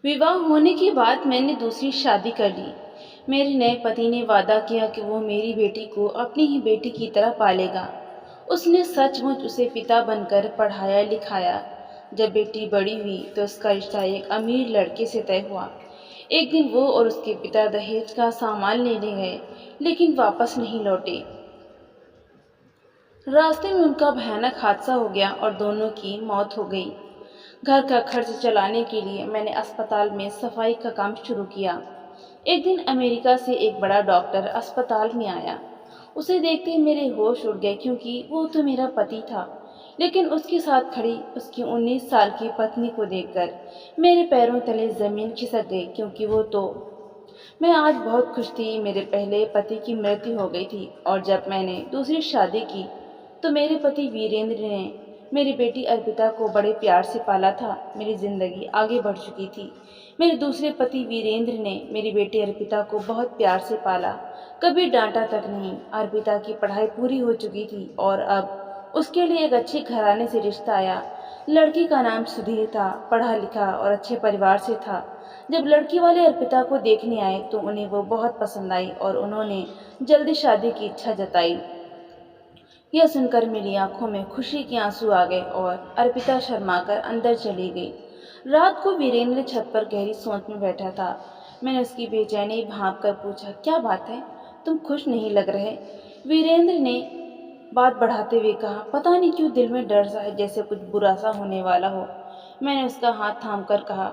विवाह होने के बाद मैंने दूसरी शादी कर ली। मेरे नए पति ने वादा किया कि वो मेरी बेटी को अपनी ही बेटी की तरह पालेगा। उसने सचमुच उसे पिता बनकर पढ़ाया लिखाया। जब बेटी बड़ी हुई तो उसका रिश्ता एक अमीर लड़के से तय हुआ। एक दिन वो और उसके पिता दहेज का सामान लेने गए, लेकिन वापस नहीं लौटे। रास्ते में उनका भयानक हादसा हो गया और दोनों की मौत हो गई। घर का खर्च चलाने के लिए मैंने अस्पताल में सफाई का काम शुरू किया। एक दिन अमेरिका से एक बड़ा डॉक्टर अस्पताल में आया। उसे देखते ही मेरे होश उड़ गए, क्योंकि वो तो मेरा पति था। लेकिन उसके साथ खड़ी उसकी 19 साल की पत्नी को देखकर मेरे पैरों तले जमीन खिसक गई, क्योंकि वो तो मैं आज बहुत खुश थी। मेरे पहले पति की मृत्यु हो गई थी और जब मैंने दूसरी शादी की तो मेरे पति वीरेंद्र ने मेरी बेटी अर्पिता को बड़े प्यार से पाला था। मेरी जिंदगी आगे बढ़ चुकी थी। मेरे दूसरे पति वीरेंद्र ने मेरी बेटी अर्पिता को बहुत प्यार से पाला, कभी डांटा तक नहीं। अर्पिता की पढ़ाई पूरी हो चुकी थी और अब उसके लिए एक अच्छे घराने से रिश्ता आया। लड़की का नाम सुधीर था, पढ़ा लिखा और अच्छे परिवार से था। जब लड़की वाले अर्पिता को देखने आए तो उन्हें वो बहुत पसंद आई और उन्होंने जल्दी शादी की इच्छा जताई। यह सुनकर मेरी आंखों में खुशी के आंसू आ गए और अर्पिता शर्माकर अंदर चली गई। रात को वीरेंद्र छत पर गहरी सोच में बैठा था। मैंने उसकी बेचैनी भांप कर पूछा, क्या बात है, तुम खुश नहीं लग रहे? वीरेंद्र ने बात बढ़ाते हुए कहा, पता नहीं क्यों दिल में डर सा है, जैसे कुछ बुरा सा होने वाला हो। मैंने उसका हाथ थामकर कहा,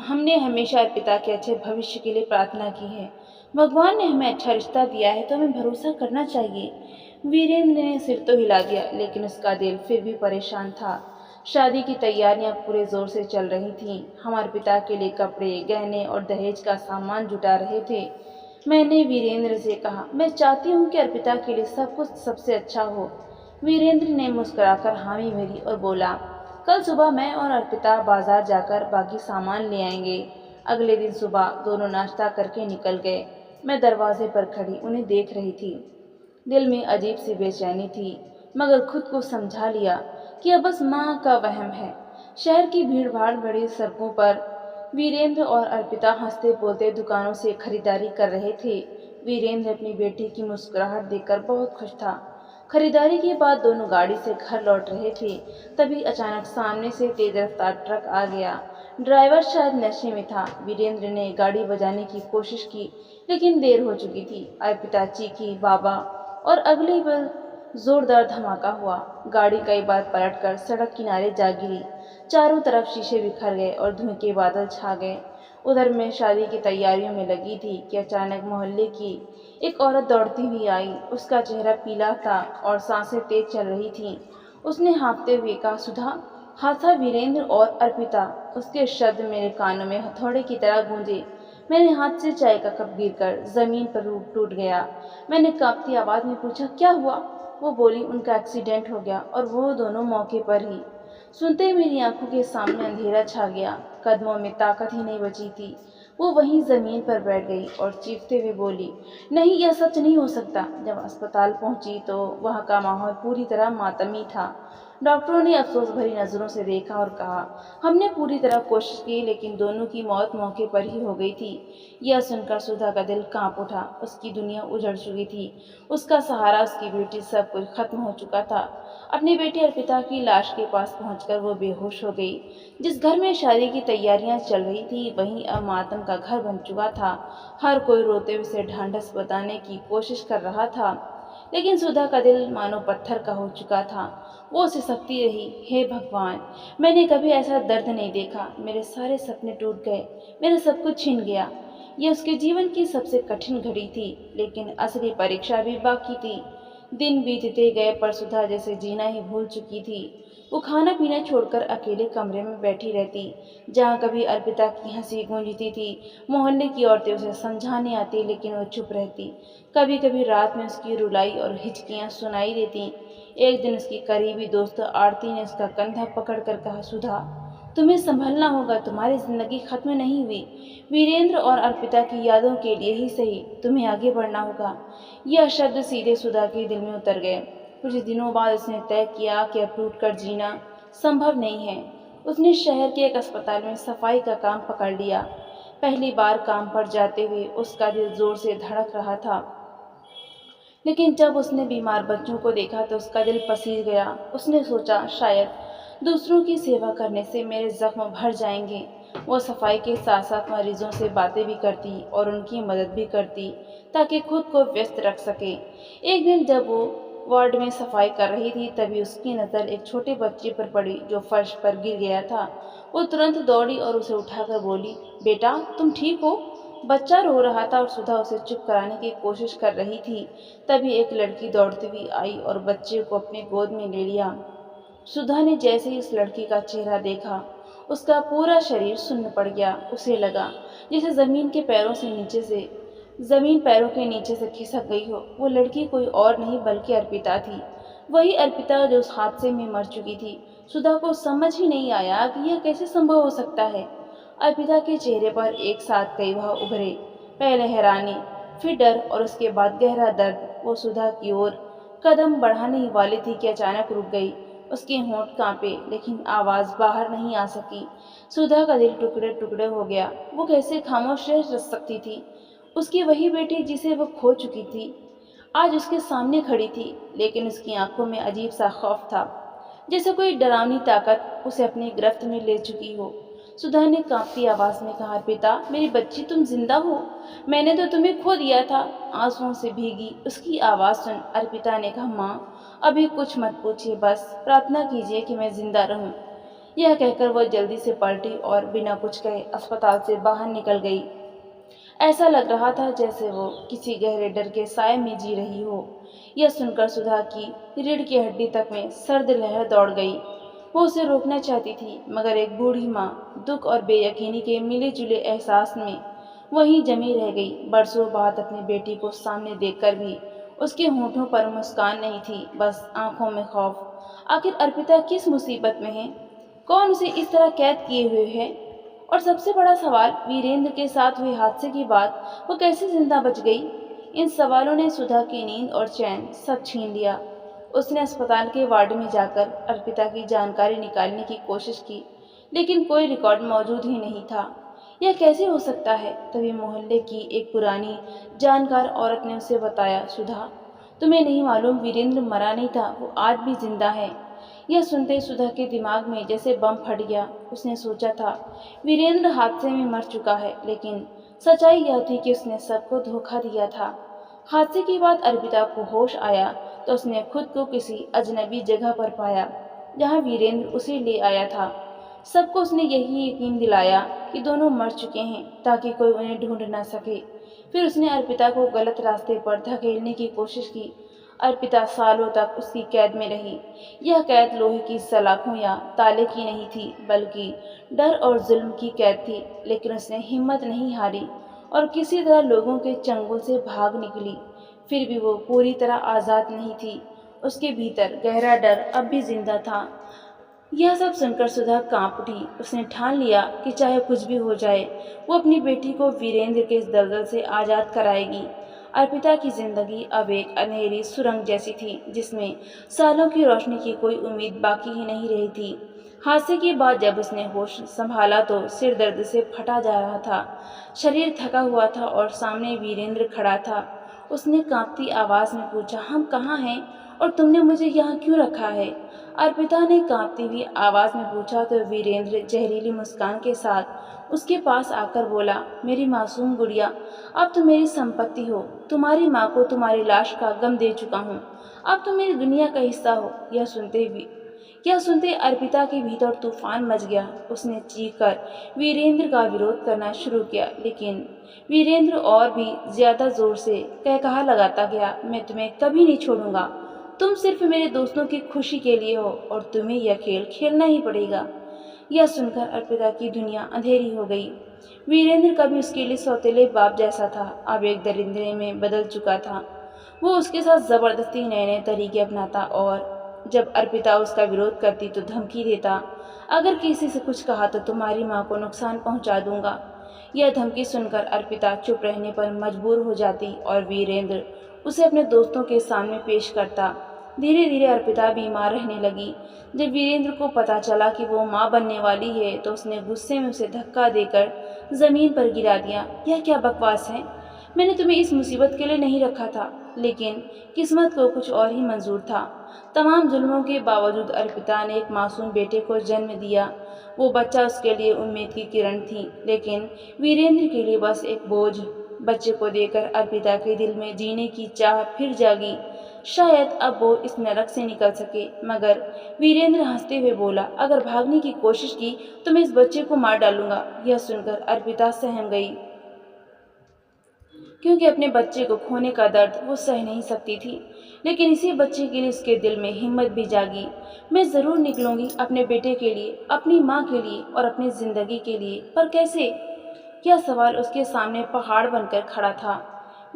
हमने हमेशा पिता के अच्छे भविष्य के लिए प्रार्थना की है। भगवान ने हमें अच्छा रिश्ता दिया है तो हमें भरोसा करना चाहिए। वीरेंद्र ने सिर तो हिला दिया, लेकिन उसका दिल फिर भी परेशान था। शादी की तैयारियां पूरे जोर से चल रही थीं। हमारे पिता के लिए कपड़े, गहने और दहेज का सामान जुटा रहे थे। मैंने वीरेंद्र से कहा, मैं चाहती हूँ कि अर्पिता के लिए सब कुछ सबसे अच्छा हो। वीरेंद्र ने मुस्कुराकर हामी भरी और बोला, कल सुबह मैं और अर्पिता बाजार जाकर बाकी सामान ले आएंगे। अगले दिन सुबह दोनों नाश्ता करके निकल गए। मैं दरवाजे पर खड़ी उन्हें देख रही थी। दिल में अजीब सी बेचैनी थी, मगर खुद को समझा लिया कि अब बस माँ का वहम है। शहर की भीड़-भाड़ भरी सड़कों पर वीरेंद्र और अर्पिता हंसते बोलते दुकानों से खरीदारी कर रहे थे। वीरेंद्र अपनी बेटी की मुस्कुराहट देखकर बहुत खुश था। खरीदारी के बाद दोनों गाड़ी से घर लौट रहे थे, तभी अचानक सामने से तेज रफ्तार ट्रक आ गया। ड्राइवर शायद नशे में था। वीरेंद्र ने गाड़ी बजाने की कोशिश की, लेकिन देर हो चुकी थी। अर्पिता चीखी, बाबा, और अगली पल जोरदार धमाका हुआ। गाड़ी कई बार पलटकर सड़क किनारे जा गिरी। चारों तरफ शीशे बिखर गए और धुएं के बादल छा गए। उधर मैं शादी की तैयारियों में लगी थी कि अचानक मोहल्ले की एक औरत दौड़ती हुई आई। उसका चेहरा पीला था और सांसें तेज चल रही थीं। उसने हाँफते हुए कहा, सुधा। हादसा वीरेंद्र और अर्पिता। उसके शब्द मेरे कानों में हथौड़े की तरह गूंजे। मेरे हाथ से चाय का कप गिरकर जमीन पर टूट गया। मैंने कांपती आवाज में पूछा, क्या हुआ? वो बोली, उनका एक्सीडेंट हो गया और वो दोनों मौके पर ही। सुनते ही मेरी आंखों के सामने अंधेरा छा गया। कदमों में ताकत ही नहीं बची थी। वो वहीं जमीन पर बैठ गई और चीखते हुए बोली, नहीं, यह सच नहीं हो सकता। जब अस्पताल पहुंची तो वहां का माहौल पूरी तरह मातमी था। डॉक्टरों ने अफसोस भरी नजरों से देखा और कहा, हमने पूरी तरह कोशिश की, लेकिन दोनों की मौत मौके पर ही हो गई थी। यह सुनकर सुधा का दिल कांप उठा। उसकी दुनिया उजड़ चुकी थी। उसका सहारा, उसकी बेटी, सब कुछ खत्म हो चुका था। अपनी बेटी अर्पिता की लाश के पास पहुंचकर वो बेहोश हो गई। जिस घर में शादी की तैयारियां चल रही थी, वहीं अब मातम का घर बन चुका था। हर कोई रोते हुए उसे ढांढस बताने की कोशिश कर रहा था, लेकिन सुधा का दिल मानो पत्थर का हो चुका था। वो सिसकती रही, हे भगवान, मैंने कभी ऐसा दर्द नहीं देखा। मेरे सारे सपने टूट गए, मेरा सब कुछ छिन गया। यह उसके जीवन की सबसे कठिन घड़ी थी, लेकिन असली परीक्षा भी बाकी थी। दिन बीतते गए पर सुधा जैसे जीना ही भूल चुकी थी। वो खाना पीना छोड़कर अकेले कमरे में बैठी रहती, जहाँ कभी अर्पिता की हंसी गूंजती थी। मोहल्ले की औरतें उसे समझाने आती, लेकिन वो चुप रहती। कभी कभी रात में उसकी रुलाई और हिचकियां सुनाई देती। एक दिन उसकी करीबी दोस्त आरती ने उसका कंधा पकड़कर कहा, सुधा, तुम्हें संभलना होगा, तुम्हारी जिंदगी खत्म नहीं हुई। वीरेंद्र और अर्पिता की यादों के लिए ही सही, तुम्हें आगे बढ़ना होगा। यह शब्द सीधे सुधा के दिल में उतर गए। कुछ दिनों बाद उसने तय किया कि अब टूट कर जीना संभव नहीं है। उसने शहर के एक अस्पताल में सफाई का काम पकड़ लिया। पहली बार काम पर जाते हुए उसका दिल जोर से धड़क रहा था, लेकिन जब उसने बीमार बच्चों को देखा तो उसका दिल पसीज गया। उसने सोचा, शायद दूसरों की सेवा करने से मेरे जख्म भर जाएंगे। वो सफाई के साथ साथ मरीजों से बातें भी करती और उनकी मदद भी करती ताकि खुद को व्यस्त रख सके। एक दिन जब वो वार्ड में सफाई कर रही थी, तभी उसकी नज़र एक छोटे बच्चे पर पड़ी जो फर्श पर गिर गया था। वो तुरंत दौड़ी और उसे उठाकर बोली, बेटा तुम ठीक हो? बच्चा रो रहा था और सुधा उसे चुप कराने की कोशिश कर रही थी। तभी एक लड़की दौड़ती हुई आई और बच्चे को अपने गोद में ले लिया। सुधा ने जैसे ही उस लड़की का चेहरा देखा, उसका पूरा शरीर सुन्न पड़ गया। उसे लगा जैसे जमीन पैरों के नीचे से खिसक गई हो। वो लड़की कोई और नहीं बल्कि अर्पिता थी। वही अर्पिता जो उस हादसे में मर चुकी थी। सुधा को समझ ही नहीं आया कि यह कैसे संभव हो सकता है। अर्पिता के चेहरे पर एक साथ कई भाव उभरे, पहले हैरानी, फिर डर और उसके बाद गहरा दर्द। वो सुधा की ओर कदम बढ़ाने ही वाली थी कि अचानक रुक गई। उसके होंठ कांपे, लेकिन आवाज बाहर नहीं आ सकी। सुधा का दिल टुकड़े टुकड़े हो गया। वो कैसे खामोश रह सकती थी? उसकी वही बेटी जिसे वो खो चुकी थी आज उसके सामने खड़ी थी, लेकिन उसकी आंखों में अजीब सा खौफ था, जैसे कोई डरावनी ताकत उसे अपनी गिरफ्त में ले चुकी हो। सुधा ने कांपती आवाज में कहा, पिता मेरी बच्ची तुम जिंदा हो? मैंने तो तुम्हें खो दिया था। आंसुओं से भीगी उसकी आवाज सुन अर्पिता ने कहा, माँ अभी कुछ मत पूछिए, बस प्रार्थना कीजिए कि मैं जिंदा रहूं। यह कहकर वह जल्दी से पलटी और बिना कुछ कहे अस्पताल से बाहर निकल गई। ऐसा लग रहा था जैसे वो किसी गहरे डर के साए में जी रही हो। यह सुनकर सुधा की रीढ़ की हड्डी तक में सर्द लहर दौड़ गई। वो उसे रोकना चाहती थी, मगर एक बूढ़ी माँ दुख और बेयकीनी के मिले जुले एहसास में वहीं जमी रह गई। बरसों बाद अपनी बेटी को सामने देखकर भी उसके होठों पर मुस्कान नहीं थी, बस आंखों में खौफ। आखिर अर्पिता किस मुसीबत में है? कौन उसे इस तरह कैद किए हुए है? और सबसे बड़ा सवाल, वीरेंद्र के साथ हुए हादसे के बाद वो कैसे जिंदा बच गई? इन सवालों ने सुधा की नींद और चैन सब छीन लिया। उसने अस्पताल के वार्ड में जाकर अर्पिता की जानकारी निकालने की कोशिश की, लेकिन कोई रिकॉर्ड मौजूद ही नहीं था। यह कैसे हो सकता है? तभी मोहल्ले की एक पुरानी जानकार औरत ने उसे बताया, सुधा तुम्हें नहीं मालूम, वीरेंद्र मरा नहीं था, वो आज भी जिंदा है। यह सुनते सुधा के दिमाग में जैसे बम फट गया। उसने सोचा था वीरेंद्र हादसे में मर चुका है, लेकिन सच्चाई यह थी कि उसने सबको धोखा दिया था। हादसे के बाद अर्पिता को होश आया तो उसने खुद को किसी अजनबी जगह पर पाया जहां वीरेंद्र उसे ले आया था। सबको उसने यही यकीन दिलाया कि दोनों मर चुके हैं ताकि कोई उन्हें ढूंढ न सके। फिर उसने अर्पिता को गलत रास्ते पर धकेलने की कोशिश की। अर्पिता सालों तक उसकी कैद में रही। यह कैद लोहे की सलाखों या ताले की नहीं थी, बल्कि डर और जुल्म की कैद थी। लेकिन उसने हिम्मत नहीं हारी और किसी तरह लोगों के चंगुल से भाग निकली। फिर भी वो पूरी तरह आज़ाद नहीं थी। उसके भीतर गहरा डर अब भी जिंदा था। यह सब सुनकर सुधा कांप उठी। उसने ठान लिया कि चाहे कुछ भी हो जाए, वो अपनी बेटी को वीरेंद्र के इस दलदल से आज़ाद कराएगी। अर्पिता की जिंदगी अब एक अंधेरी सुरंग जैसी थी, जिसमें सालों की रोशनी की कोई उम्मीद बाकी ही नहीं रही थी। हादसे के बाद जब उसने होश संभाला तो सिर दर्द से फटा जा रहा था, शरीर थका हुआ था और सामने वीरेंद्र खड़ा था। उसने कांपती आवाज में पूछा, हम कहाँ हैं और तुमने मुझे यहाँ क्यों रखा है? अर्पिता ने कांपती हुई आवाज में पूछा तो वीरेंद्र जहरीली मुस्कान के साथ उसके पास आकर बोला, मेरी मासूम गुड़िया, अब तुम मेरी संपत्ति हो। तुम्हारी माँ को तुम्हारी लाश का गम दे चुका हूँ। अब तुम मेरी दुनिया का हिस्सा हो। यह सुनते अर्पिता के भीतर तूफान मच गया। उसने चीख कर वीरेंद्र का विरोध करना शुरू किया, लेकिन वीरेंद्र और भी ज्यादा जोर से कहकहा लगाता गया, मैं तुम्हें कभी नहीं छोड़ूंगा। तुम सिर्फ मेरे दोस्तों की खुशी के लिए हो और तुम्हें यह खेल खेलना ही पड़ेगा। यह सुनकर अर्पिता की दुनिया अंधेरी हो गई। वीरेंद्र कभी उसके लिए सौतेले बाप जैसा था, अब एक दरिंदे में बदल चुका था। वो उसके साथ जबरदस्ती नए नए तरीके अपनाता और जब अर्पिता उसका विरोध करती तो धमकी देता, अगर किसी से कुछ कहा तो तुम्हारी माँ को नुकसान पहुंचा दूंगा। यह धमकी सुनकर अर्पिता चुप रहने पर मजबूर हो जाती और वीरेंद्र उसे अपने दोस्तों के सामने पेश करता। धीरे धीरे अर्पिता बीमार रहने लगी। जब वीरेंद्र को पता चला कि वो माँ बनने वाली है तो उसने गुस्से में उसे धक्का देकर जमीन पर गिरा दिया। यह क्या बकवास है? मैंने तुम्हें इस मुसीबत के लिए नहीं रखा था। लेकिन किस्मत को कुछ और ही मंजूर था। तमाम जुल्मों के बावजूद अर्पिता ने एक मासूम बेटे को जन्म दिया। वो बच्चा उसके लिए उम्मीद की किरण थी, लेकिन वीरेंद्र के लिए बस एक बोझ। बच्चे को देखकर अर्पिता के दिल में जीने की चाह फिर जागी। शायद अब वो इस नरक से निकल सके। मगर वीरेंद्र हंसते हुए बोला, अगर भागने की कोशिश की तो मैं इस बच्चे को मार डालूंगा। यह सुनकर अर्पिता सहम गई, क्योंकि अपने बच्चे को खोने का दर्द वो सह नहीं सकती थी। लेकिन इसी बच्चे के लिए उसके दिल में हिम्मत भी जागी। मैं ज़रूर निकलूंगी, अपने बेटे के लिए, अपनी माँ के लिए और अपनी ज़िंदगी के लिए। पर कैसे? यह सवाल उसके सामने पहाड़ बनकर खड़ा था।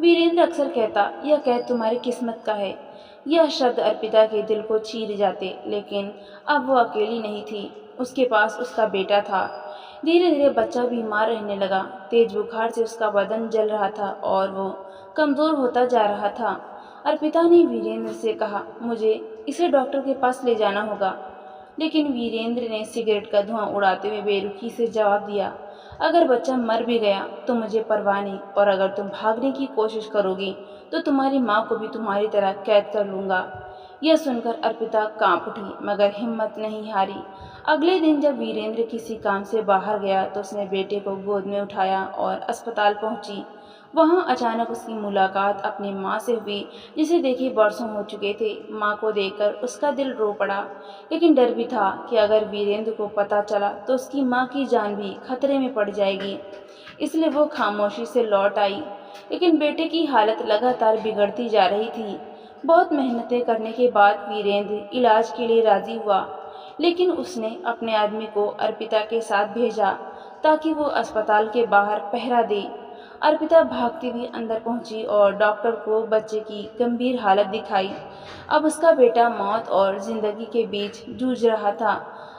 वीरेंद्र अक्सर कहता, यह कैद तुम्हारी किस्मत का है। यह शब्द अर्पिता के दिल को चीर जाते। लेकिन अब वो अकेली नहीं थी। उसके पास उसका बेटा था। धीरे धीरे बच्चा बीमार रहने लगा। तेज बुखार से उसका बदन जल रहा था और वो कमज़ोर होता जा रहा था। अर्पिता ने वीरेंद्र से कहा, मुझे इसे डॉक्टर के पास ले जाना होगा। लेकिन वीरेंद्र ने सिगरेट का धुआं उड़ाते हुए बेरुखी से जवाब दिया, अगर बच्चा मर भी गया तो मुझे परवाह नहीं, और अगर तुम भागने की कोशिश करोगी तो तुम्हारी माँ को भी तुम्हारी तरह कैद कर लूँगा। यह सुनकर अर्पिता कांप उठी, मगर हिम्मत नहीं हारी। अगले दिन जब वीरेंद्र किसी काम से बाहर गया तो उसने बेटे को गोद में उठाया और अस्पताल पहुंची। वहां अचानक उसकी मुलाकात अपनी माँ से हुई, जिसे देखे बरसों हो चुके थे। माँ को देखकर उसका दिल रो पड़ा। लेकिन डर भी था कि अगर वीरेंद्र को पता चला तो उसकी माँ की जान भी खतरे में पड़ जाएगी। इसलिए वो खामोशी से लौट आई। लेकिन बेटे की हालत लगातार बिगड़ती जा रही थी। बहुत मेहनतें करने के बाद वीरेंद्र इलाज के लिए राजी हुआ। लेकिन उसने अपने आदमी को अर्पिता के साथ भेजा ताकि वो अस्पताल के बाहर पहरा दे। अर्पिता भागती हुई अंदर पहुंची और डॉक्टर को बच्चे की गंभीर हालत दिखाई। अब उसका बेटा मौत और जिंदगी के बीच जूझ रहा था।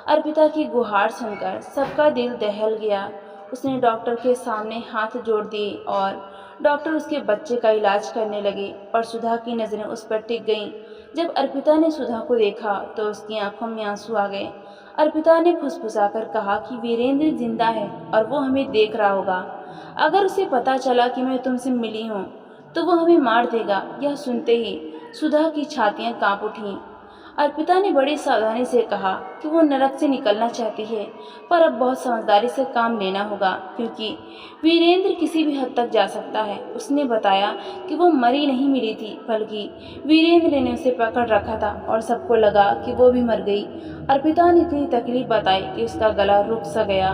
अर्पिता की गुहार सुनकर सबका दिल दहल गया। उसने डॉक्टर के सामने हाथ जोड़ दिए और डॉक्टर उसके बच्चे का इलाज करने लगे। पर सुधा की नज़रें उस पर टिक गईं। जब अर्पिता ने सुधा को देखा तो उसकी आंखों में आंसू आ गए। अर्पिता ने फुसफुसाकर कहा कि वीरेंद्र जिंदा है और वो हमें देख रहा होगा। अगर उसे पता चला कि मैं तुमसे मिली हूँ तो वो हमें मार देगा। यह सुनते ही सुधा की छातियाँ कांप उठीं। अर्पिता ने बड़ी सावधानी से कहा कि वो नरक से निकलना चाहती है, पर अब बहुत समझदारी से काम लेना होगा, क्योंकि वीरेंद्र किसी भी हद तक जा सकता है। उसने बताया कि वो मरी नहीं मिली थी, बल्कि वीरेंद्र ने उसे पकड़ रखा था और सबको लगा कि वो भी मर गई। अर्पिता ने इतनी तकलीफ बताई कि उसका गला रुक सा गया।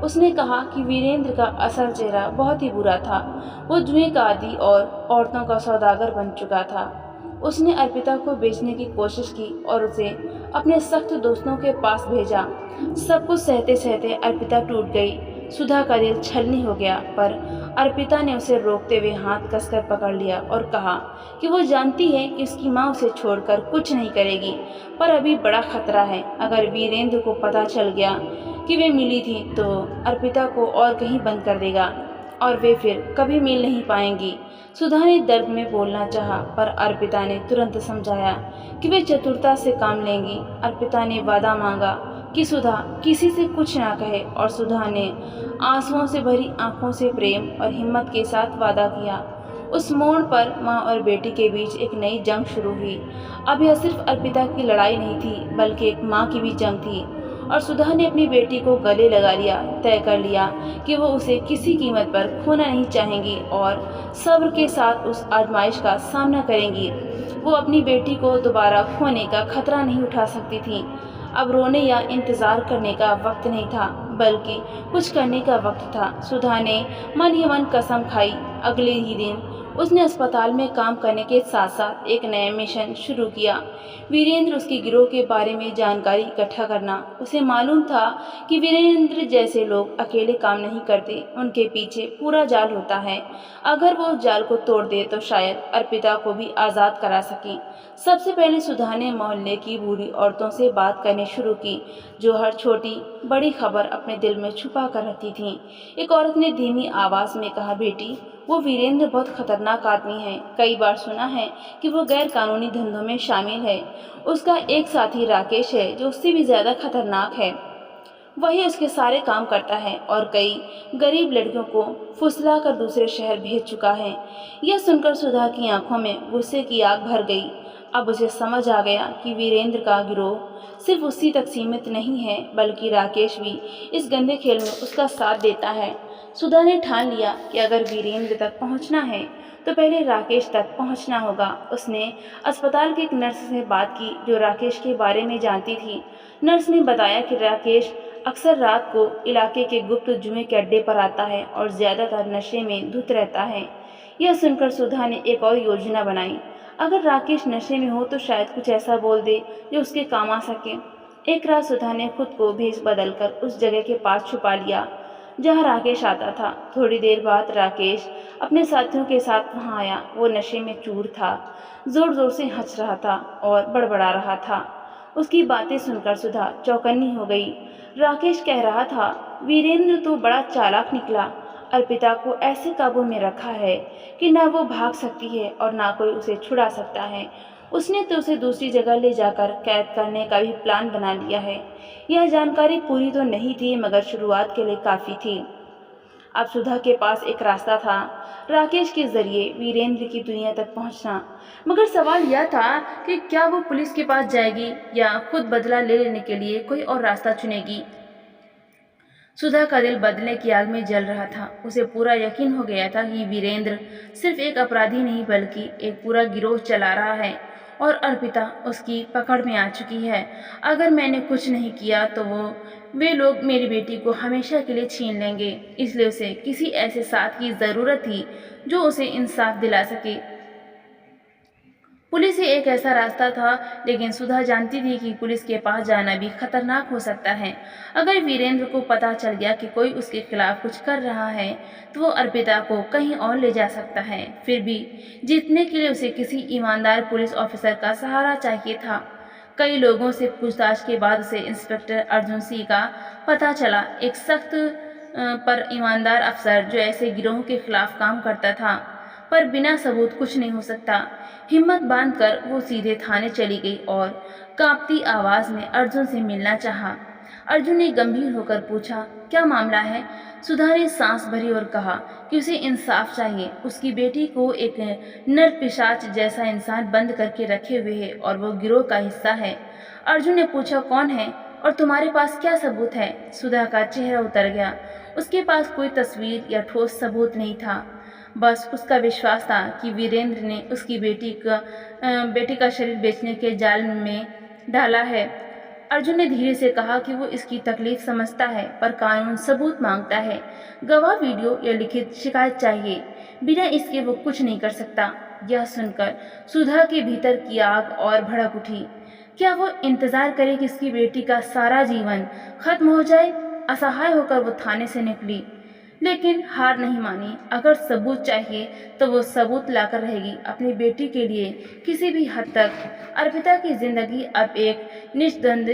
उसने कहा कि वीरेंद्र का असल चेहरा बहुत ही बुरा था। वो जुए का आदी और औरतों का सौदागर बन चुका था। उसने अर्पिता को बेचने की कोशिश की और उसे अपने सख्त दोस्तों के पास भेजा। सब कुछ सहते सहते अर्पिता टूट गई। सुधा का दिल छलनी हो गया, पर अर्पिता ने उसे रोकते हुए हाथ कसकर पकड़ लिया और कहा कि वो जानती है कि उसकी माँ उसे छोड़कर कुछ नहीं करेगी, पर अभी बड़ा खतरा है। अगर वीरेंद्र को पता चल गया कि वे मिली थी तो अर्पिता को और कहीं बंद कर देगा और वे फिर कभी मिल नहीं पाएंगी। सुधा ने दर्द में बोलना चाहा, पर अर्पिता ने तुरंत समझाया कि वे चतुरता से काम लेंगी। अर्पिता ने वादा मांगा कि सुधा किसी से कुछ ना कहे, और सुधा ने आंसुओं से भरी आंखों से प्रेम और हिम्मत के साथ वादा किया। उस मोड़ पर माँ और बेटी के बीच एक नई जंग शुरू हुई। अब यह सिर्फ अर्पिता की लड़ाई नहीं थी, बल्कि एक माँ की भी जंग थी। और सुधा ने अपनी बेटी को गले लगा लिया, तय कर लिया कि वो उसे किसी कीमत पर खोना नहीं चाहेंगी और सब्र के साथ उस आजमाइश का सामना करेंगी। वो अपनी बेटी को दोबारा खोने का खतरा नहीं उठा सकती थी। अब रोने या इंतज़ार करने का वक्त नहीं था, बल्कि कुछ करने का वक्त था। सुधा ने मन ही मन कसम खाई। अगले ही दिन उसने अस्पताल में काम करने के साथ साथ एक नया मिशन शुरू किया। वीरेंद्र उसके गिरोह के बारे में जानकारी इकट्ठा करना। उसे मालूम था कि वीरेंद्र जैसे लोग अकेले काम नहीं करते, उनके पीछे पूरा जाल होता है। अगर वो उस जाल को तोड़ दे तो शायद अर्पिता को भी आज़ाद करा सके। सबसे पहले सुधा ने मोहल्ले की बूढ़ी औरतों से बात करनी शुरू की, जो हर छोटी बड़ी खबर अपने दिल में छुपा कर रखती थीं। एक औरत ने धीमी आवाज़ में कहा, बेटी, वो वीरेंद्र बहुत खतरनाक आदमी है। कई बार सुना है कि वो गैर कानूनी धंधों में शामिल है। उसका एक साथी राकेश है जो उससे भी ज़्यादा खतरनाक है। वही उसके सारे काम करता है और कई गरीब लड़कियों को फुसला कर दूसरे शहर भेज चुका है। यह सुनकर सुधा की आंखों में गुस्से की आग भर गई। अब उसे समझ आ गया कि वीरेंद्र का गिरोह सिर्फ उसी तक सीमित नहीं है, बल्कि राकेश भी इस गंदे खेल में उसका साथ देता है। सुधा ने ठान लिया कि अगर वीरेंद्र तक पहुंचना है तो पहले राकेश तक पहुंचना होगा। उसने अस्पताल के एक नर्स से बात की जो राकेश के बारे में जानती थी। नर्स ने बताया कि राकेश अक्सर रात को इलाके के गुप्त जुए के अड्डे पर आता है और ज़्यादातर नशे में धुत रहता है। यह सुनकर सुधा ने एक और योजना बनाई। अगर राकेश नशे में हो तो शायद कुछ ऐसा बोल दे जो उसके काम आ सके। एक रात सुधा ने खुद को भेष बदलकर उस जगह के पास छुपा लिया जहाँ राकेश आता था। थोड़ी देर बाद राकेश अपने साथियों के साथ वहाँ आया। वो नशे में चूर था, जोर जोर से हंस रहा था और बड़बड़ा रहा था। उसकी बातें सुनकर सुधा चौकन्नी हो गई। राकेश कह रहा था, वीरेंद्र तो बड़ा चालाक निकला। अर्पिता को ऐसे काबू में रखा है कि ना वो भाग सकती है और ना कोई उसे छुड़ा सकता है। उसने तो उसे दूसरी जगह ले जाकर कैद करने का भी प्लान बना लिया है। यह जानकारी पूरी तो नहीं थी, मगर शुरुआत के लिए काफ़ी थी। अब सुधा के पास एक रास्ता था, राकेश के जरिए वीरेंद्र की दुनिया तक पहुंचना। मगर सवाल यह था कि क्या वो पुलिस के पास जाएगी या खुद बदला ले लेने के लिए कोई और रास्ता चुनेगी। सुधा का दिल बदले की आग में जल रहा था। उसे पूरा यकीन हो गया था कि वीरेंद्र सिर्फ एक अपराधी नहीं बल्कि एक पूरा गिरोह चला रहा है और अर्पिता उसकी पकड़ में आ चुकी है। अगर मैंने कुछ नहीं किया तो वे लोग मेरी बेटी को हमेशा के लिए छीन लेंगे। इसलिए उसे किसी ऐसे साथ की ज़रूरत थी जो उसे इंसाफ दिला सके। पुलिस ही एक ऐसा रास्ता था, लेकिन सुधा जानती थी कि पुलिस के पास जाना भी खतरनाक हो सकता है। अगर वीरेंद्र को पता चल गया कि कोई उसके खिलाफ कुछ कर रहा है तो वो अर्पिता को कहीं और ले जा सकता है। फिर भी जीतने के लिए उसे किसी ईमानदार पुलिस ऑफिसर का सहारा चाहिए था। कई लोगों से पूछताछ के बाद उसे इंस्पेक्टर अर्जुन सिंह का पता चला, एक सख्त पर ईमानदार अफसर जो ऐसे गिरोह के खिलाफ काम करता था। पर बिना सबूत कुछ नहीं हो सकता। हिम्मत बांधकर वो सीधे थाने चली गई और कांपती आवाज में अर्जुन से मिलना चाहा। अर्जुन ने गंभीर होकर पूछा, क्या मामला है। सुधा ने सांस भरी और कहा कि उसे इंसाफ चाहिए। उसकी बेटी को एक नर पिशाच जैसा इंसान बंद करके रखे हुए है और वो गिरोह का हिस्सा है। अर्जुन ने पूछा, कौन है और तुम्हारे पास क्या सबूत है। सुधा का चेहरा उतर गया। उसके पास कोई तस्वीर या ठोस सबूत नहीं था, बस उसका विश्वास था कि वीरेंद्र ने उसकी बेटी का शरीर बेचने के जाल में डाला है। अर्जुन ने धीरे से कहा कि वो इसकी तकलीफ समझता है, पर कानून सबूत मांगता है। गवाह, वीडियो या लिखित शिकायत चाहिए। बिना इसके वो कुछ नहीं कर सकता। यह सुनकर सुधा के भीतर की आग और भड़क उठी। क्या वो इंतजार करे कि उसकी बेटी का सारा जीवन खत्म हो जाए। असहाय होकर वो थाने से निकली, लेकिन हार नहीं मानी। अगर सबूत चाहिए तो वो सबूत लाकर रहेगी। अपनी बेटी के लिए किसी भी हद तक। अर्पिता की जिंदगी अब एक निस्पंद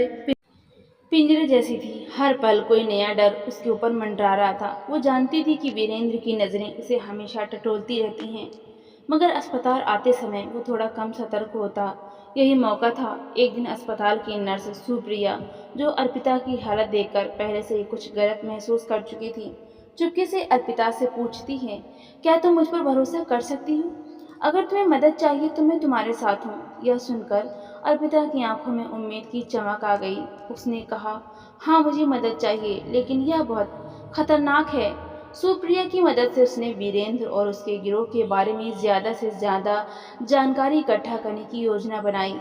पिंजरे जैसी थी। हर पल कोई नया डर उसके ऊपर मंडरा रहा था। वो जानती थी कि वीरेंद्र की नज़रें उसे हमेशा टटोलती रहती हैं, मगर अस्पताल आते समय वो थोड़ा कम सतर्क होता। यही मौका था। एक दिन अस्पताल की नर्स सुप्रिया, जो अर्पिता की हालत देखकर पहले से ही कुछ गलत महसूस कर चुकी थी, चुपके से अर्पिता से पूछती है, क्या तुम मुझ पर भरोसा कर सकती हो। अगर तुम्हें मदद चाहिए तो मैं तुम्हारे साथ हूँ। यह सुनकर अर्पिता की आंखों में उम्मीद की चमक आ गई। उसने कहा, हाँ मुझे मदद चाहिए, लेकिन यह बहुत खतरनाक है। सुप्रिया की मदद से उसने वीरेंद्र और उसके गिरोह के बारे में ज़्यादा से ज़्यादा जानकारी इकट्ठा करने की योजना बनाई।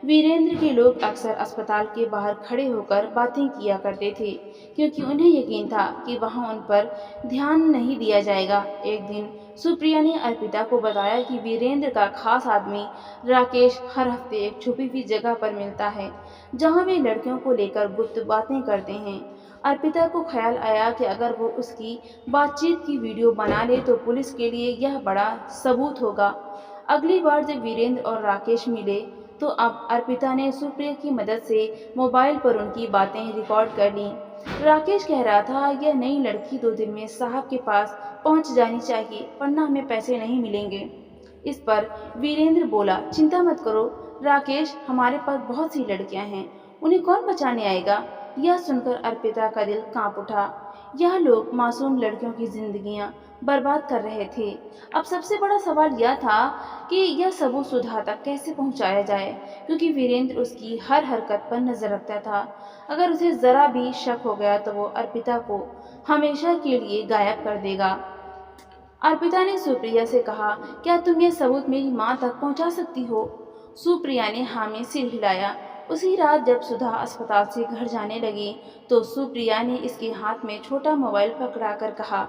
वीरेंद्र के लोग अक्सर अस्पताल के बाहर खड़े होकर बातें किया करते थे, क्योंकि उन्हें यकीन था कि वहां उन पर ध्यान नहीं दिया जाएगा। एक दिन सुप्रिया ने अर्पिता को बताया कि वीरेंद्र का खास आदमी राकेश हर हफ्ते एक छुपी हुई जगह पर मिलता है, जहां वे लड़कियों को लेकर गुप्त बातें करते हैं। अर्पिता को ख्याल आया कि अगर वो उसकी बातचीत की वीडियो बना ले तो पुलिस के लिए यह बड़ा सबूत होगा। अगली बार जब वीरेंद्र और राकेश मिले तो अब अर्पिता ने सुप्रिया की मदद से मोबाइल पर उनकी बातें रिकॉर्ड कर लीं। राकेश कह रहा था, यह नई लड़की 2 दिन में साहब के पास पहुंच जानी चाहिए, वरना हमें पैसे नहीं मिलेंगे। इस पर वीरेंद्र बोला, चिंता मत करो राकेश, हमारे पास बहुत सी लड़कियां हैं, उन्हें कौन बचाने आएगा। यह सुनकर अर्पिता का दिल कांप उठा। यह लोग मासूम लड़कियों की जिंदगियां बर्बाद कर रहे थे। अब सबसे बड़ा सवाल यह था कि यह सबूत सुधा तक कैसे पहुंचाया जाए, क्योंकि वीरेंद्र उसकी हर हरकत पर नजर रखता था। अगर उसे जरा भी शक हो गया तो वो अर्पिता को हमेशा के लिए गायब कर देगा। अर्पिता ने सुप्रिया से कहा, क्या तुम ये सबूत मेरी माँ तक पहुंचा सकती हो। सुप्रिया ने हाँ में सिर हिलाया। उसी रात जब सुधा अस्पताल से घर जाने लगी तो सुप्रिया ने इसके हाथ में छोटा मोबाइल पकड़ाकर कहा,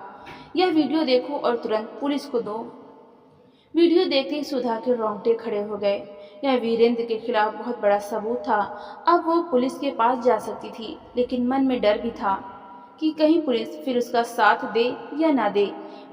यह वीडियो देखो और तुरंत पुलिस को दो। वीडियो देखते ही सुधा के रोंगटे खड़े हो गए। यह वीरेंद्र के खिलाफ बहुत बड़ा सबूत था। अब वो पुलिस के पास जा सकती थी, लेकिन मन में डर भी था कि कहीं पुलिस फिर उसका साथ दे या ना दे।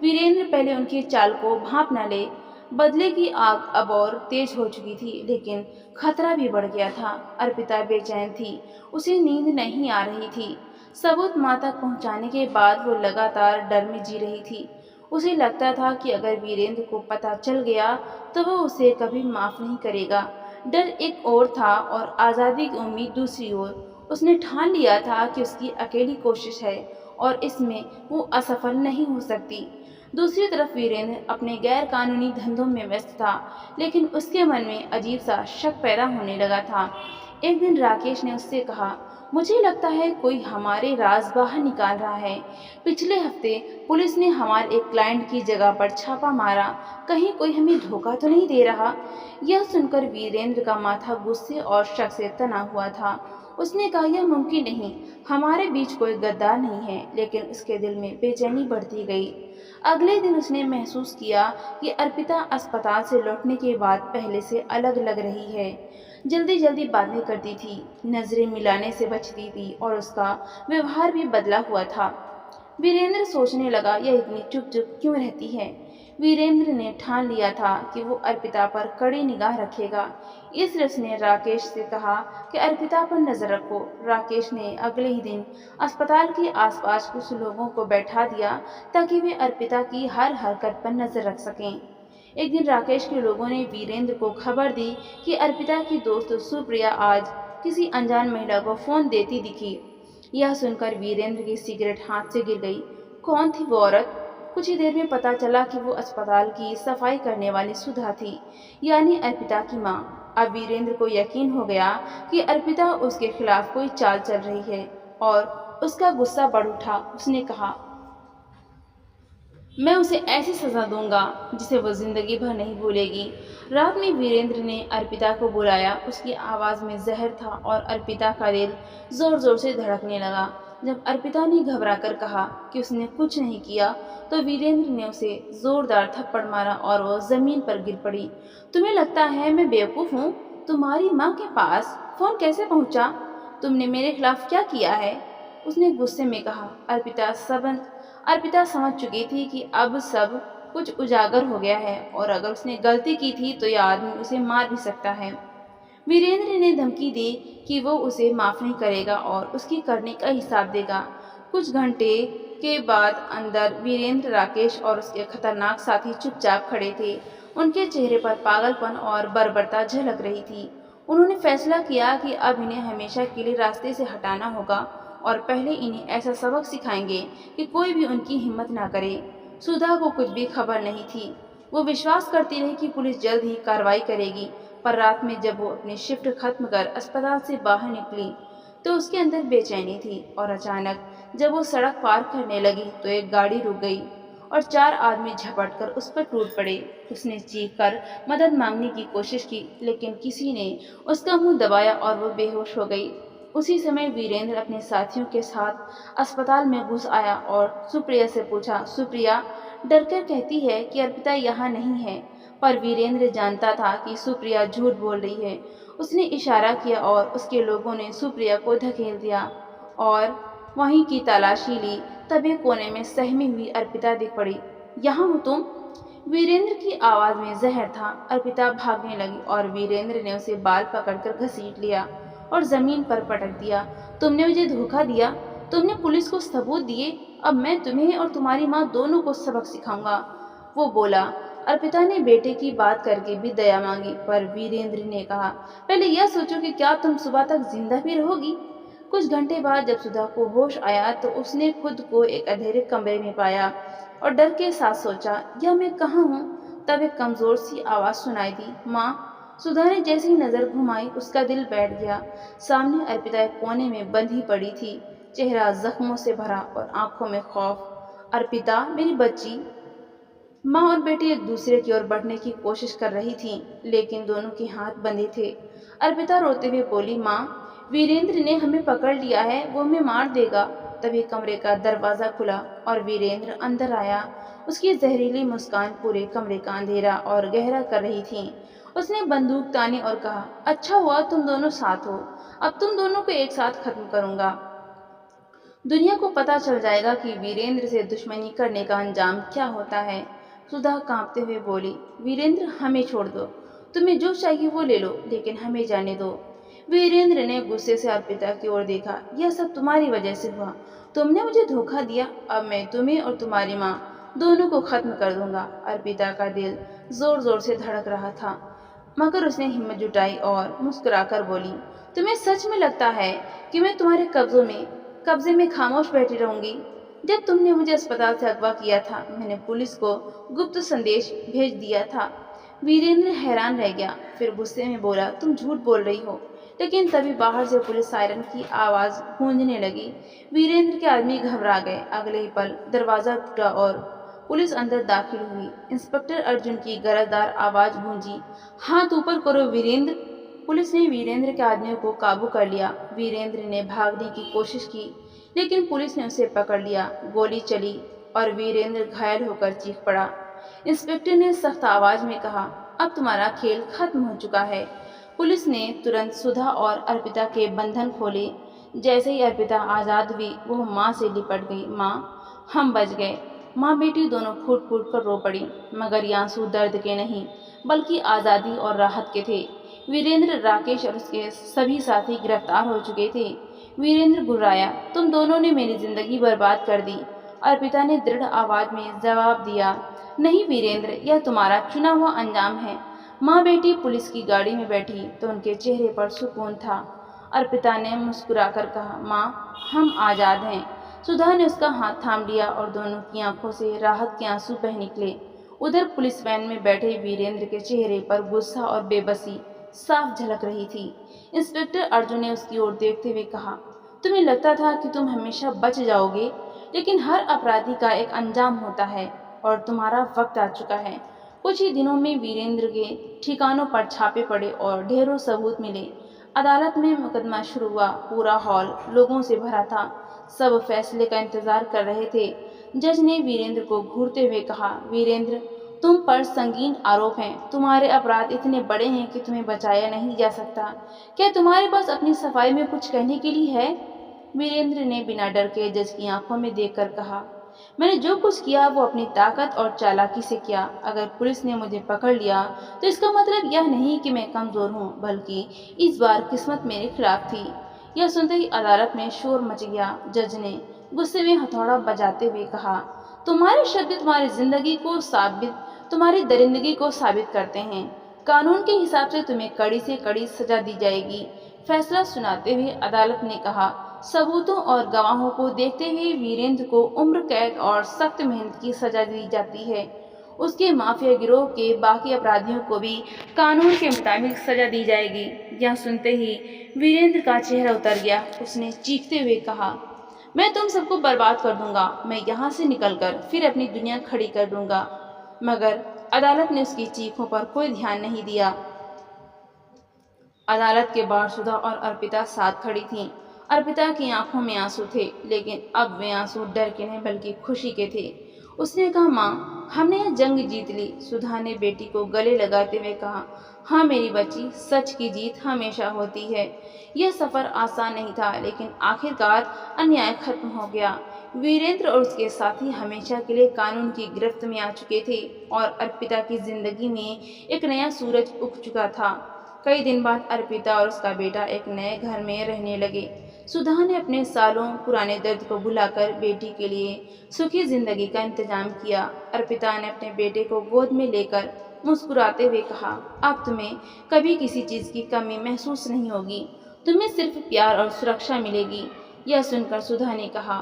वीरेंद्र पहले उनकी चाल को भांप न ले। बदले की आग अब और तेज हो चुकी थी, लेकिन खतरा भी बढ़ गया था। अर्पिता बेचैन थी, उसे नींद नहीं आ रही थी। सबूत माँ तक पहुँचाने के बाद वो लगातार डर में जी रही थी। उसे लगता था कि अगर वीरेंद्र को पता चल गया तो वो उसे कभी माफ नहीं करेगा। डर एक ओर था और आज़ादी की उम्मीद दूसरी ओर। उसने ठान लिया था कि उसकी अकेली कोशिश है और इसमें वो असफल नहीं हो सकती। दूसरी तरफ वीरेंद्र अपने गैर कानूनी धंधों में व्यस्त था, लेकिन उसके मन में अजीब सा शक पैदा होने लगा था। एक दिन राकेश ने उससे कहा, मुझे लगता है कोई हमारे राज बाहर निकाल रहा है। पिछले हफ्ते पुलिस ने हमारे एक क्लाइंट की जगह पर छापा मारा, कहीं कोई हमें धोखा तो नहीं दे रहा। यह सुनकर वीरेंद्र का माथा गुस्से और शक से तना हुआ था। उसने कहा, यह मुमकिन नहीं, हमारे बीच कोई गद्दार नहीं है। लेकिन उसके दिल में बेचैनी बढ़ती गई। अगले दिन उसने महसूस किया कि अर्पिता अस्पताल से लौटने के बाद पहले से अलग लग रही है। जल्दी जल्दी बातें करती थी, नजरें मिलाने से बचती थी और उसका व्यवहार भी बदला हुआ था। वीरेंद्र सोचने लगा, यह इतनी चुप चुप क्यों रहती है। वीरेंद्र ने ठान लिया था कि वो अर्पिता पर कड़ी निगाह रखेगा। इसलिए उसने राकेश से कहा कि अर्पिता पर नजर रखो। राकेश ने अगले ही दिन अस्पताल के आसपास कुछ लोगों को बैठा दिया ताकि वे अर्पिता की हर हरकत पर नजर रख सकें। एक दिन राकेश के लोगों ने वीरेंद्र को खबर दी कि अर्पिता की दोस्त सुप्रिया आज किसी अनजान महिला को फोन देती दिखी। यह सुनकर वीरेंद्र की सिगरेट हाथ से गिर गई। कौन थी वो औरत? कुछ ही देर में पता चला कि वो अस्पताल की सफाई करने वाली सुधा थी, यानी अर्पिता की माँ। अब वीरेंद्र को यकीन हो गया कि अर्पिता उसके खिलाफ कोई चाल चल रही है और उसका गुस्सा बढ़ उठा। उसने कहा, मैं उसे ऐसी सजा दूंगा जिसे वो जिंदगी भर नहीं भूलेगी। रात में वीरेंद्र ने अर्पिता को बुलाया। उसकी आवाज़ में जहर था और अर्पिता का दिल जोर जोर से धड़कने लगा। जब अर्पिता ने घबराकर कहा कि उसने कुछ नहीं किया तो वीरेंद्र ने उसे जोरदार थप्पड़ मारा और वो जमीन पर गिर पड़ी। तुम्हें लगता है मैं बेवकूफ़ हूँ? तुम्हारी माँ के पास फोन कैसे पहुँचा? तुमने मेरे खिलाफ क्या किया है? उसने गुस्से में कहा। अर्पिता समझ चुकी थी कि अब सब कुछ उजागर हो गया है और अगर उसने गलती की थी तो यह आदमी उसे मार भी सकता है। वीरेंद्र ने धमकी दी कि वो उसे माफ नहीं करेगा और उसकी करने का हिसाब देगा। कुछ घंटे के बाद अंदर वीरेंद्र, राकेश और उसके खतरनाक साथी चुपचाप खड़े थे। उनके चेहरे पर पागलपन और बर्बरता झलक रही थी। उन्होंने फैसला किया कि अब इन्हें हमेशा के लिए रास्ते से हटाना होगा और पहले इन्हें ऐसा सबक सिखाएंगे कि कोई भी उनकी हिम्मत ना करे। सुधा को कुछ भी खबर नहीं थी। वो विश्वास करती रही कि पुलिस जल्द ही कार्रवाई करेगी, पर रात में जब वो अपनी शिफ्ट खत्म कर अस्पताल से बाहर निकली तो उसके अंदर बेचैनी थी। और अचानक जब वो सड़क पार करने लगी तो एक गाड़ी रुक गई और 4 आदमी झपट कर उस पर टूट पड़े। उसने चीख कर मदद मांगने की कोशिश की, लेकिन किसी ने उसका मुंह दबाया और वो बेहोश हो गई। उसी समय वीरेंद्र अपने साथियों के साथ अस्पताल में घुस आया और सुप्रिया से पूछा, सुप्रिया डरकर कहती है कि अर्पिता यहाँ नहीं है। पर वीरेंद्र जानता था कि सुप्रिया झूठ बोल रही है। उसने इशारा किया और उसके लोगों ने सुप्रिया को धकेल दिया और वहीं की तलाशी ली। तभी कोने में सहमी हुई अर्पिता दिख पड़ी। यहाँ हो तुम? वीरेंद्र की आवाज में जहर था। अर्पिता भागने लगी और वीरेंद्र ने उसे बाल पकड़कर घसीट लिया और जमीन पर पटक दिया। तुमने मुझे धोखा दिया, तुमने पुलिस को सबूत दिए, अब मैं तुम्हें और तुम्हारी माँ दोनों को सबक सिखाऊंगा, वो बोला। अर्पिता ने बेटे की बात करके भी दया मांगी, पर वीरेंद्र ने कहा, पहले यह सोचो कि क्या तुम सुबह तक जिंदा भी रहोगी। कुछ घंटे बाद जब सुधा को होश आया तो उसने खुद को एक अंधेरे कमरे में पाया और डर के साथ सोचा, यह मैं कहाँ हूँ। तब एक कमजोर सी आवाज सुनाई दी, माँ। सुधा ने जैसे ही नजर घुमाई उसका दिल बैठ गया। सामने अर्पिता एक कोने में बंधी पड़ी थी, चेहरा जख्मों से भरा और आंखों में खौफ। अर्पिता, मेरी बच्ची। माँ और बेटी एक दूसरे की ओर बढ़ने की कोशिश कर रही थीं, लेकिन दोनों के हाथ बंधे थे। अर्पिता रोते हुए बोली, माँ, वीरेंद्र ने हमें पकड़ लिया है, वो हमें मार देगा। तभी कमरे का दरवाजा खुला और वीरेंद्र अंदर आया। उसकी जहरीली मुस्कान पूरे कमरे का अंधेरा और गहरा कर रही थी। उसने बंदूक तानी और कहा, अच्छा हुआ तुम दोनों साथ हो, अब तुम दोनों को एक साथ खत्म करूंगा। दुनिया को पता चल जाएगा कि वीरेंद्र से दुश्मनी करने का अंजाम क्या होता है। सुधा कांपते हुए बोली, वीरेंद्र, हमें छोड़ दो, तुम्हें जो चाहिए वो ले लो, लेकिन हमें जाने दो। वीरेंद्र ने गुस्से से अर्पिता की ओर देखा, यह सब तुम्हारी वजह से हुआ, तुमने मुझे धोखा दिया, अब मैं तुम्हें और तुम्हारी माँ दोनों को खत्म कर दूंगा। अर्पिता का दिल जोर जोर से धड़क रहा था, मगर उसने हिम्मत जुटाई और मुस्कुराकर बोली, तुम्हें सच में लगता है कि मैं तुम्हारे कब्जे में खामोश बैठी रहूंगी? जब तुमने मुझे अस्पताल से अगवा किया था, मैंने पुलिस को गुप्त संदेश भेज दिया था। वीरेंद्र हैरान रह गया, फिर गुस्से में बोला, तुम झूठ बोल रही हो। लेकिन तभी बाहर से पुलिस सायरन की आवाज गूंजने लगी। वीरेंद्र के आदमी घबरा गए। अगले ही पल दरवाजा टूटा और पुलिस अंदर दाखिल हुई। इंस्पेक्टर अर्जुन की गरजदार आवाज गूंजी, हाथ ऊपर करो वीरेंद्र। पुलिस ने वीरेंद्र के आदमियों को काबू कर लिया। वीरेंद्र ने भागने की कोशिश की, लेकिन पुलिस ने उसे पकड़ लिया। गोली चली और वीरेंद्र घायल होकर चीख पड़ा। इंस्पेक्टर ने सख्त आवाज में कहा, अब तुम्हारा खेल खत्म हो चुका है। पुलिस ने तुरंत सुधा और अर्पिता के बंधन खोले। जैसे ही अर्पिता आजाद हुई, वो माँ से लिपट गई। माँ, हम बच गए। माँ बेटी दोनों फूट फूट कर रो पड़ी, मगर ये आंसू दर्द के नहीं, बल्कि आज़ादी और राहत के थे। वीरेंद्र, राकेश और उसके सभी साथी गिरफ्तार हो चुके थे। वीरेंद्र गुर्राया, तुम दोनों ने मेरी जिंदगी बर्बाद कर दी। अर्पिता ने दृढ़ आवाज में जवाब दिया, नहीं वीरेंद्र, यह तुम्हारा चुना हुआ अंजाम है। माँ बेटी पुलिस की गाड़ी में बैठी तो उनके चेहरे पर सुकून था। अर्पिता ने मुस्कुराकर कहा, माँ, हम आज़ाद हैं। सुधा ने उसका हाथ थाम लिया और दोनों की आंखों से राहत के आंसू बह निकले। उधर पुलिस वैन में बैठे वीरेंद्र के चेहरे पर गुस्सा और बेबसी साफ झलक रही थी। इंस्पेक्टर अर्जुन ने उसकी ओर देखते हुए कहा, तुम्हें लगता था कि तुम हमेशा बच जाओगे, लेकिन हर अपराधी का एक अंजाम होता है और तुम्हारा वक्त आ चुका है। कुछ ही दिनों में वीरेंद्र के ठिकानों पर छापे पड़े और ढेरों सबूत मिले। अदालत में मुकदमा शुरू हुआ। पूरा हॉल लोगों से भरा था। सब फैसले का इंतजार कर रहे थे। जज ने वीरेंद्र को घूरते हुए कहा, वीरेंद्र, तुम पर संगीन आरोप हैं। तुम्हारे अपराध इतने बड़े हैं कि तुम्हें बचाया नहीं जा सकता। क्या तुम्हारे पास अपनी सफाई में कुछ कहने के लिए है? वीरेंद्र ने बिना डर के जज की आंखों में देखकर कहा, मैंने जो कुछ किया वो अपनी ताकत और चालाकी से किया। अगर पुलिस ने मुझे पकड़ लिया तो इसका मतलब यह नहीं कि मैं कमजोर हूँ, बल्कि इस बार किस्मत मेरे खिलाफ थी। यह सुनते ही अदालत में शोर मच गया। जज ने गुस्से में हथौड़ा बजाते हुए कहा, तुम्हारे शब्द तुम्हारी दरिंदगी को साबित करते हैं। कानून के हिसाब से तुम्हें कड़ी से कड़ी सजा दी जाएगी। फैसला सुनाते हुए अदालत ने कहा, सबूतों और गवाहों को देखते हुए वीरेंद्र को उम्र कैद और सख्त मेहनत की सजा दी जाती है। उसके माफिया गिरोह के बाकी अपराधियों को भी कानून के मुताबिक सजा दी जाएगी। यह सुनते ही वीरेंद्र का चेहरा उतर गया। उसने चीखते हुए कहा, मैं तुम सबको बर्बाद कर दूंगा। मैं यहाँ से निकलकर फिर अपनी दुनिया खड़ी कर दूंगा। मगर अदालत ने उसकी चीखों पर कोई ध्यान नहीं दिया। अदालत के बाहर सुधा और अर्पिता साथ खड़ी थीं। अर्पिता की आंखों में आंसू थे, लेकिन अब वे आंसू डर के नहीं बल्कि खुशी के थे। उसने कहा, माँ, हमने यह जंग जीत ली। सुधा ने बेटी को गले लगाते हुए कहा, हाँ मेरी बच्ची, सच की जीत हमेशा होती है। यह सफर आसान नहीं था, लेकिन आखिरकार अन्याय खत्म हो गया। वीरेंद्र और उसके साथी हमेशा के लिए कानून की गिरफ्त में आ चुके थे और अर्पिता की जिंदगी में एक नया सूरज उग चुका था। कई दिन बाद अर्पिता और उसका बेटा एक नए घर में रहने लगे। सुधा ने अपने सालों पुराने दर्द को भुलाकर बेटी के लिए सुखी जिंदगी का इंतजाम किया। अर्पिता ने अपने बेटे को गोद में लेकर मुस्कुराते हुए कहा, अब तुम्हें कभी किसी चीज़ की कमी महसूस नहीं होगी, तुम्हें सिर्फ प्यार और सुरक्षा मिलेगी। यह सुनकर सुधा ने कहा,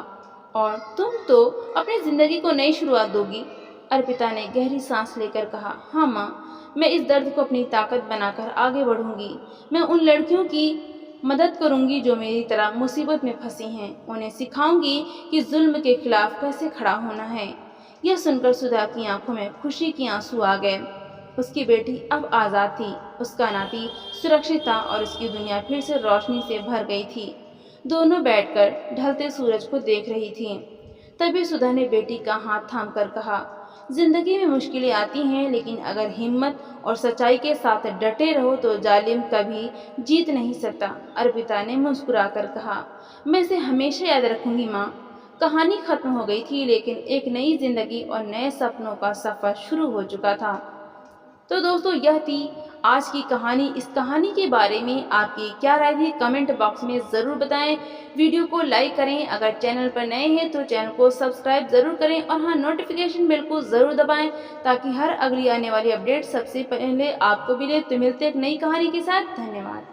और तुम तो अपनी जिंदगी को नई शुरुआत दोगी। अर्पिता ने गहरी सांस लेकर कहा, हाँ माँ, मैं इस दर्द को अपनी ताकत बनाकर आगे बढ़ूंगी। मैं उन लड़कियों की मदद करूंगी जो मेरी तरह मुसीबत में फंसी हैं। उन्हें सिखाऊंगी कि जुल्म के खिलाफ कैसे खड़ा होना है। यह सुनकर सुधा की आंखों में खुशी के आंसू आ गए। उसकी बेटी अब आज़ाद थी, उसका नाती सुरक्षित था और उसकी दुनिया फिर से रोशनी से भर गई थी। दोनों बैठकर ढलते सूरज को देख रही थीं। तभी सुधा ने बेटी का हाथ थामकर कहा, जिंदगी में मुश्किलें आती हैं, लेकिन अगर हिम्मत और सच्चाई के साथ डटे रहो तो जालिम कभी जीत नहीं सकता। अर्पिता ने मुस्कुराकर कहा, मैं इसे हमेशा याद रखूंगी माँ। कहानी खत्म हो गई थी, लेकिन एक नई जिंदगी और नए सपनों का सफर शुरू हो चुका था। तो दोस्तों, यह थी आज की कहानी। इस कहानी के बारे में आपकी क्या राय थी कमेंट बॉक्स में ज़रूर बताएं। वीडियो को लाइक करें, अगर चैनल पर नए हैं तो चैनल को सब्सक्राइब ज़रूर करें और हाँ, नोटिफिकेशन बेल को ज़रूर दबाएं ताकि हर अगली आने वाली अपडेट सबसे पहले आपको मिले। तो मिलते एक नई कहानी के साथ। धन्यवाद।